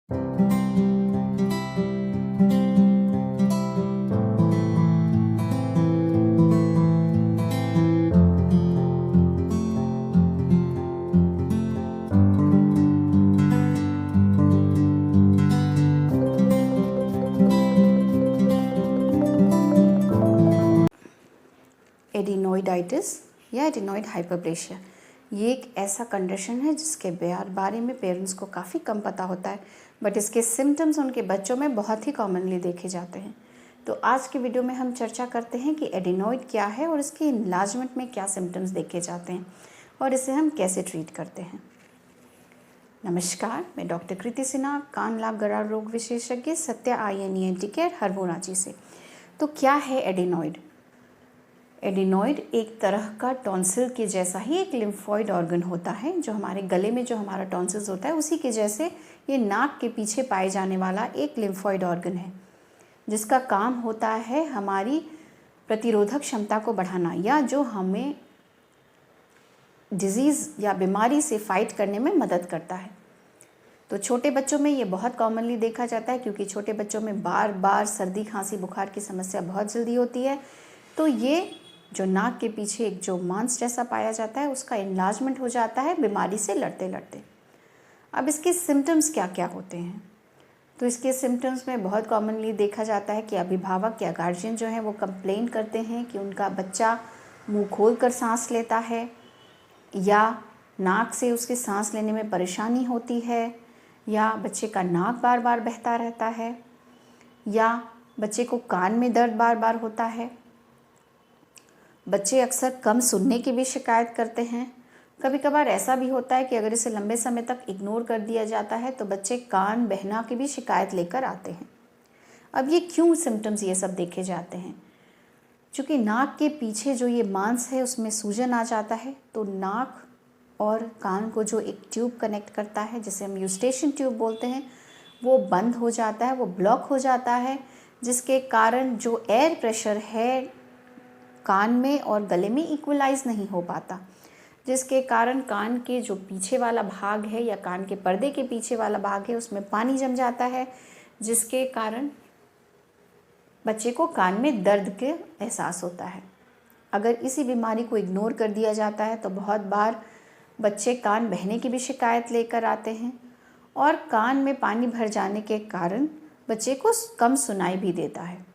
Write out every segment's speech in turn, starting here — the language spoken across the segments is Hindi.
एडिनोइडाइटिस या एडिनोइड हाइपरप्लेशिया, ये एक ऐसा कंडीशन है जिसके बारे में पेरेंट्स को काफ़ी कम पता होता है, बट इसके सिम्टम्स उनके बच्चों में बहुत ही कॉमनली देखे जाते हैं। तो आज की वीडियो में हम चर्चा करते हैं कि एडिनोइड क्या है और इसके इनलार्जमेंट में क्या सिम्टम्स देखे जाते हैं और इसे हम कैसे ट्रीट करते हैं। नमस्कार, मैं डॉक्टर कृति सिन्हा, कान नाक गला रोग विशेषज्ञ, सत्या INENT केयर, हरमू रांची से। तो क्या है एडिनोइड? एडिनोइड एक तरह का टॉन्सिल के जैसा ही एक लिम्फॉइड ऑर्गन होता है। जो हमारे गले में जो हमारा टॉन्सिल्स होता है उसी के जैसे ये नाक के पीछे पाए जाने वाला एक लिम्फॉइड ऑर्गन है, जिसका काम होता है हमारी प्रतिरोधक क्षमता को बढ़ाना या जो हमें डिजीज़ या बीमारी से फाइट करने में मदद करता है। तो छोटे बच्चों में ये बहुत कॉमनली देखा जाता है, क्योंकि छोटे बच्चों में बार बार सर्दी खांसी बुखार की समस्या बहुत जल्दी होती है। तो ये जो नाक के पीछे एक जो मांस जैसा पाया जाता है उसका इनलार्जमेंट हो जाता है बीमारी से लड़ते लड़ते। अब इसके सिम्टम्स क्या क्या होते हैं? तो इसके सिम्टम्स में बहुत कॉमनली देखा जाता है कि अभिभावक या गार्जियन जो है वो कंप्लेन करते हैं कि उनका बच्चा मुंह खोल कर सांस लेता है, या नाक से उसके सांस लेने में परेशानी होती है, या बच्चे का नाक बार बार बहता रहता है, या बच्चे को कान में दर्द बार बार होता है। बच्चे अक्सर कम सुनने की भी शिकायत करते हैं। कभी कभार ऐसा भी होता है कि अगर इसे लंबे समय तक इग्नोर कर दिया जाता है तो बच्चे कान बहना की भी शिकायत लेकर आते हैं। अब ये क्यों सिम्टम्स ये सब देखे जाते हैं? क्योंकि नाक के पीछे जो ये मांस है उसमें सूजन आ जाता है, तो नाक और कान को जो एक ट्यूब कनेक्ट करता है, जिसे हम यूस्टेशन ट्यूब बोलते हैं, वो बंद हो जाता है, वो ब्लॉक हो जाता है, जिसके कारण जो एयर प्रेशर है कान में और गले में इक्वलाइज नहीं हो पाता, जिसके कारण कान के जो पीछे वाला भाग है या कान के पर्दे के पीछे वाला भाग है उसमें पानी जम जाता है, जिसके कारण बच्चे को कान में दर्द के एहसास होता है। अगर इसी बीमारी को इग्नोर कर दिया जाता है तो बहुत बार बच्चे कान बहने की भी शिकायत लेकर आते हैं, और कान में पानी भर जाने के कारण बच्चे को कम सुनाई भी देता है।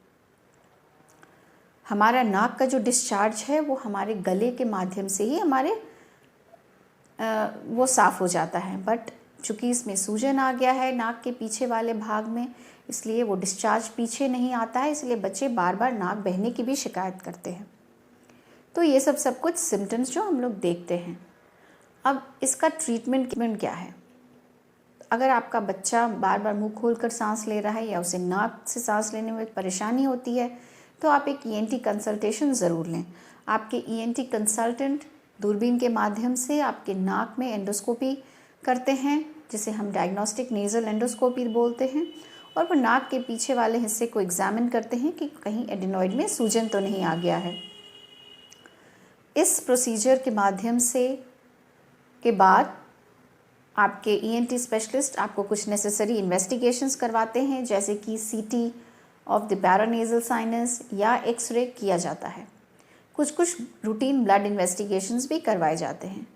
हमारा नाक का जो डिस्चार्ज है वो हमारे गले के माध्यम से ही वो साफ़ हो जाता है, बट चूँकि इसमें सूजन आ गया है नाक के पीछे वाले भाग में, इसलिए वो डिस्चार्ज पीछे नहीं आता है, इसलिए बच्चे बार बार नाक बहने की भी शिकायत करते हैं। तो ये सब कुछ सिम्टम्स जो हम लोग देखते हैं। अब इसका ट्रीटमेंट क्या है? अगर आपका बच्चा बार बार मुंह खोलकर सांस ले रहा है या उसे नाक से सांस लेने में परेशानी होती है तो आप एक ENT कंसल्टेशन ज़रूर लें। आपके ENT कंसल्टेंट दूरबीन के माध्यम से आपके नाक में एंडोस्कोपी करते हैं, जिसे हम डायग्नोस्टिक नेज़ल एंडोस्कोपी बोलते हैं, और वो नाक के पीछे वाले हिस्से को एग्जामिन करते हैं कि कहीं एडिनोइड में सूजन तो नहीं आ गया है। इस प्रोसीजर के माध्यम से के बाद आपके ENT स्पेशलिस्ट आपको कुछ नेसेसरी इन्वेस्टिगेशंस करवाते हैं, जैसे कि CT ऑफ द पैरानेज़ल साइनस या एक्सरे किया जाता है। कुछ रूटीन ब्लड इन्वेस्टिगेशंस भी करवाए जाते हैं।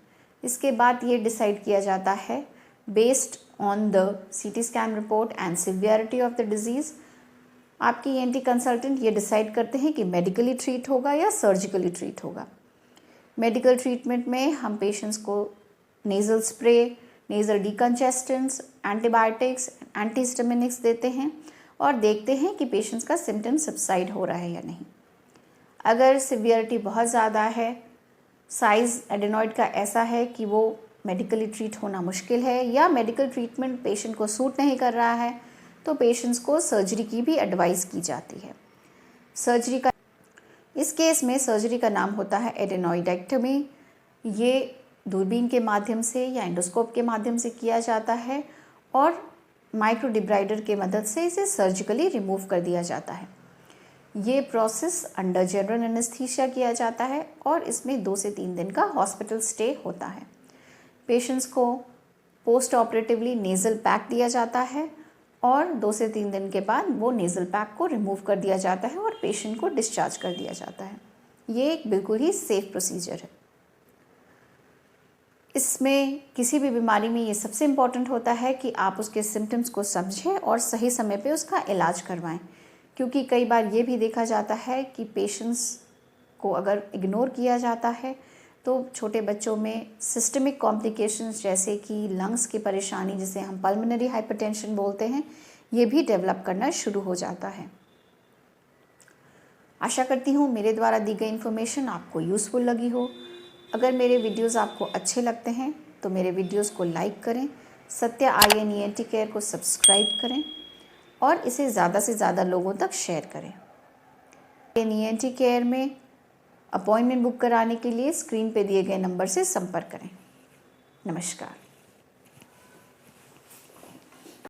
इसके बाद ये डिसाइड किया जाता है based on the CT scan report and severity of the disease. आपकी ENT कंसल्टेंट ये डिसाइड करते हैं कि मेडिकली ट्रीट होगा या सर्जिकली ट्रीट होगा। मेडिकल ट्रीटमेंट में हम पेशेंट्स को nasal spray, nasal decongestants, antibiotics, antihistaminics देते हैं और देखते हैं कि पेशेंट्स का सिम्टम सबसाइड हो रहा है या नहीं। अगर सिवियरिटी बहुत ज़्यादा है, साइज़ एडेनॉइड का ऐसा है कि वो मेडिकली ट्रीट होना मुश्किल है, या मेडिकल ट्रीटमेंट पेशेंट को सूट नहीं कर रहा है, तो पेशेंट्स को सर्जरी की भी एडवाइस की जाती है। इस केस में सर्जरी का नाम होता है एडेनॉइडेक्टमी। ये दूरबीन के माध्यम से या एंडोस्कोप के माध्यम से किया जाता है और माइक्रोडिब्राइडर के मदद से इसे सर्जिकली रिमूव कर दिया जाता है। ये प्रोसेस अंडर जनरल एनेस्थीसिया किया जाता है और इसमें 2 से 3 दिन का हॉस्पिटल स्टे होता है। पेशेंट्स को पोस्ट ऑपरेटिवली नेज़ल पैक दिया जाता है और 2 से 3 दिन के बाद वो नेज़ल पैक को रिमूव कर दिया जाता है और पेशेंट को डिस्चार्ज कर दिया जाता है। ये एक बिल्कुल ही सेफ़ प्रोसीजर है। इसमें किसी भी बीमारी में ये सबसे इम्पॉर्टेंट होता है कि आप उसके सिम्टम्स को समझें और सही समय पे उसका इलाज करवाएं, क्योंकि कई बार ये भी देखा जाता है कि पेशेंट्स को अगर इग्नोर किया जाता है तो छोटे बच्चों में सिस्टमिक कॉम्प्लिकेशंस जैसे कि लंग्स की परेशानी, जिसे हम पल्मोनरी हाइपरटेंशन बोलते हैं, ये भी डेवलप करना शुरू हो जाता है। आशा करती हूँ मेरे द्वारा दी गई इन्फॉर्मेशन आपको यूज़फुल लगी हो। अगर मेरे वीडियोज़ आपको अच्छे लगते हैं तो मेरे वीडियोज़ को लाइक करें, Satya I N E N T care को सब्सक्राइब करें और इसे ज़्यादा से ज़्यादा लोगों तक शेयर करें। ENT केयर में अपॉइंटमेंट बुक कराने के लिए स्क्रीन पे दिए गए नंबर से संपर्क करें। नमस्कार।